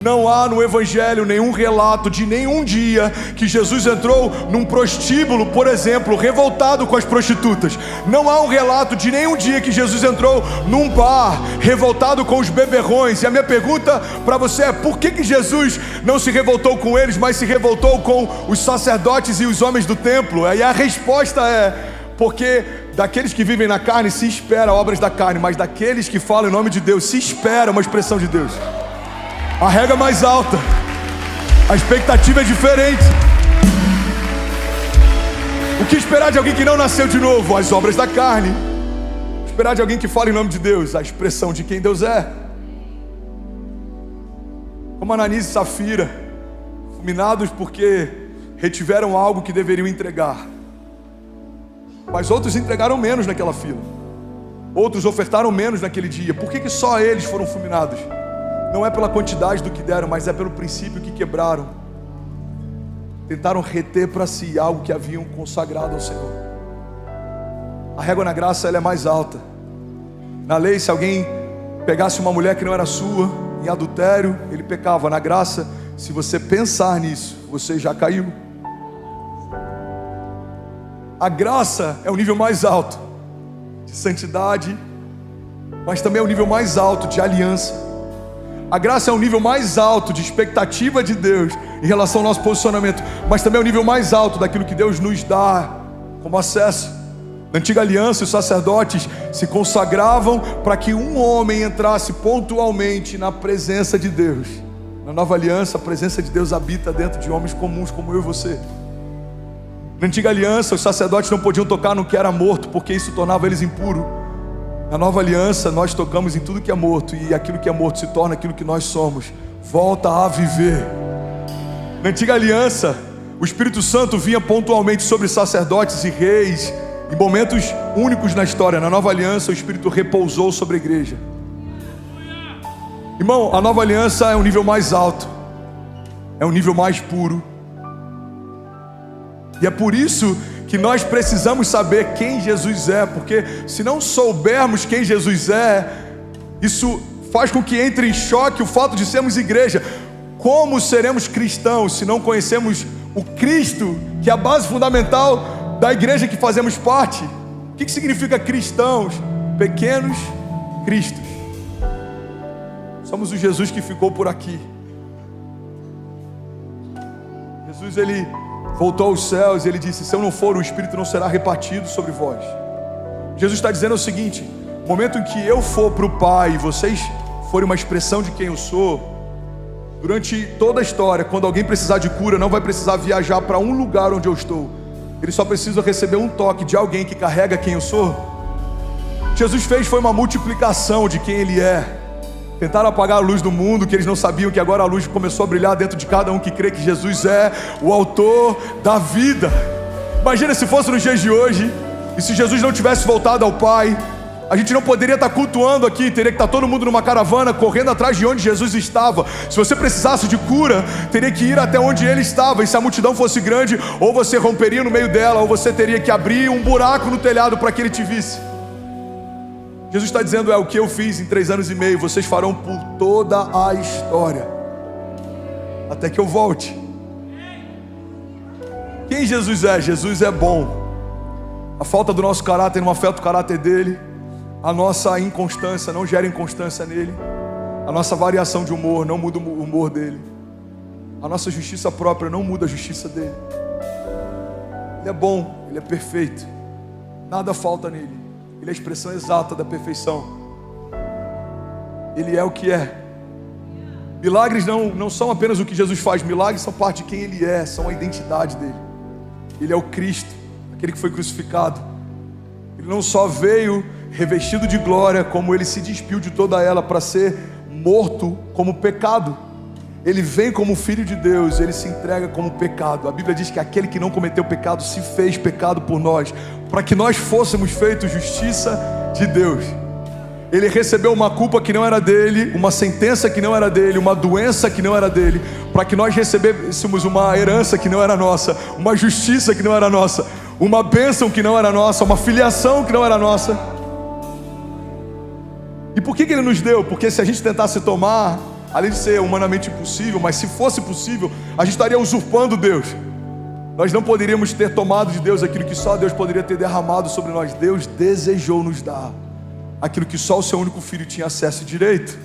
Não há no Evangelho nenhum relato de nenhum dia que Jesus entrou num prostíbulo, por exemplo, revoltado com as prostitutas. Não há um relato de nenhum dia que Jesus entrou num bar, revoltado com os beberrões. E a minha pergunta para você é: por que Jesus não se revoltou com eles, mas se revoltou com os sacerdotes e os homens do templo? E a resposta é: porque daqueles que vivem na carne se espera obras da carne, mas daqueles que falam em nome de Deus se espera uma expressão de Deus. A regra é mais alta, a expectativa é diferente. O que esperar de alguém que não nasceu de novo? As obras da carne. O que esperar de alguém que fala em nome de Deus? A expressão de quem Deus é. Como Ananias e Safira, fulminados porque retiveram algo que deveriam entregar, mas outros entregaram menos naquela fila. Outros ofertaram menos naquele dia. Por que só eles foram fulminados? Não é pela quantidade do que deram, mas é pelo princípio que quebraram. Tentaram reter para si algo que haviam consagrado ao Senhor. A régua na graça, ela é mais alta. Na lei, se alguém pegasse uma mulher que não era sua, em adultério, ele pecava. Na graça, se você pensar nisso, você já caiu. A graça é o nível mais alto de santidade, mas também é o nível mais alto de aliança. A graça é o nível mais alto de expectativa de Deus em relação ao nosso posicionamento, mas também é o nível mais alto daquilo que Deus nos dá como acesso. Na antiga aliança, os sacerdotes se consagravam para que um homem entrasse pontualmente na presença de Deus. Na nova aliança, a presença de Deus habita dentro de homens comuns como eu e você. Na antiga aliança, os sacerdotes não podiam tocar no que era morto, porque isso tornava eles impuros. Na nova aliança, nós tocamos em tudo que é morto, e aquilo que é morto se torna aquilo que nós somos, volta a viver. Na antiga aliança, o Espírito Santo vinha pontualmente sobre sacerdotes e reis, em momentos únicos na história. Na nova aliança, o Espírito repousou sobre a igreja. Irmão, a nova aliança é um nível mais alto, é um nível mais puro, e é por isso que nós precisamos saber quem Jesus é, porque se não soubermos quem Jesus é, isso faz com que entre em choque o fato de sermos igreja. Como seremos cristãos se não conhecemos o Cristo, que é a base fundamental da igreja que fazemos parte? O que significa cristãos? Pequenos cristos. Somos o Jesus que ficou por aqui. Jesus, ele voltou aos céus e ele disse: se eu não for, o Espírito não será repartido sobre vós. Jesus está dizendo o seguinte: no momento em que eu for para o Pai e vocês forem uma expressão de quem eu sou, durante toda a história, quando alguém precisar de cura, não vai precisar viajar para um lugar onde eu estou. Ele só precisa receber um toque de alguém que carrega quem eu sou. O que Jesus fez foi uma multiplicação de quem Ele é. Tentaram apagar a luz do mundo, que eles não sabiam que agora a luz começou a brilhar dentro de cada um que crê que Jesus é o autor da vida. Imagina se fosse nos dias de hoje, e se Jesus não tivesse voltado ao Pai, a gente não poderia estar cultuando aqui, teria que estar todo mundo numa caravana, correndo atrás de onde Jesus estava. Se você precisasse de cura, teria que ir até onde Ele estava, e se a multidão fosse grande, ou você romperia no meio dela, ou você teria que abrir um buraco no telhado para que Ele te visse. Jesus está dizendo: é o que eu fiz em 3 anos e meio, vocês farão por toda a história, até que eu volte. Quem Jesus é? Jesus é bom. A falta do nosso caráter não afeta o caráter dele. A nossa inconstância não gera inconstância nele. A nossa variação de humor não muda o humor dele. A nossa justiça própria não muda a justiça dele. Ele é bom, ele é perfeito, nada falta nele. Ele é a expressão exata da perfeição. Ele é o que é. Milagres não são apenas o que Jesus faz. Milagres são parte de quem Ele é, são a identidade dele. Ele é o Cristo, aquele que foi crucificado. Ele não só veio revestido de glória, como Ele se despiu de toda ela para ser morto como pecado. Ele vem como Filho de Deus, Ele se entrega como pecado. A Bíblia diz que aquele que não cometeu pecado se fez pecado por nós, para que nós fôssemos feitos justiça de Deus. Ele recebeu uma culpa que não era dele, uma sentença que não era dele, uma doença que não era dele, para que nós recebêssemos uma herança que não era nossa, uma justiça que não era nossa, uma bênção que não era nossa, uma filiação que não era nossa. E por que Ele nos deu? Porque se a gente tentasse tomar, além de ser humanamente impossível, mas se fosse possível, a gente estaria usurpando Deus. Nós não poderíamos ter tomado de Deus aquilo que só Deus poderia ter derramado sobre nós. Deus desejou nos dar aquilo que só o seu único filho tinha acesso e direito.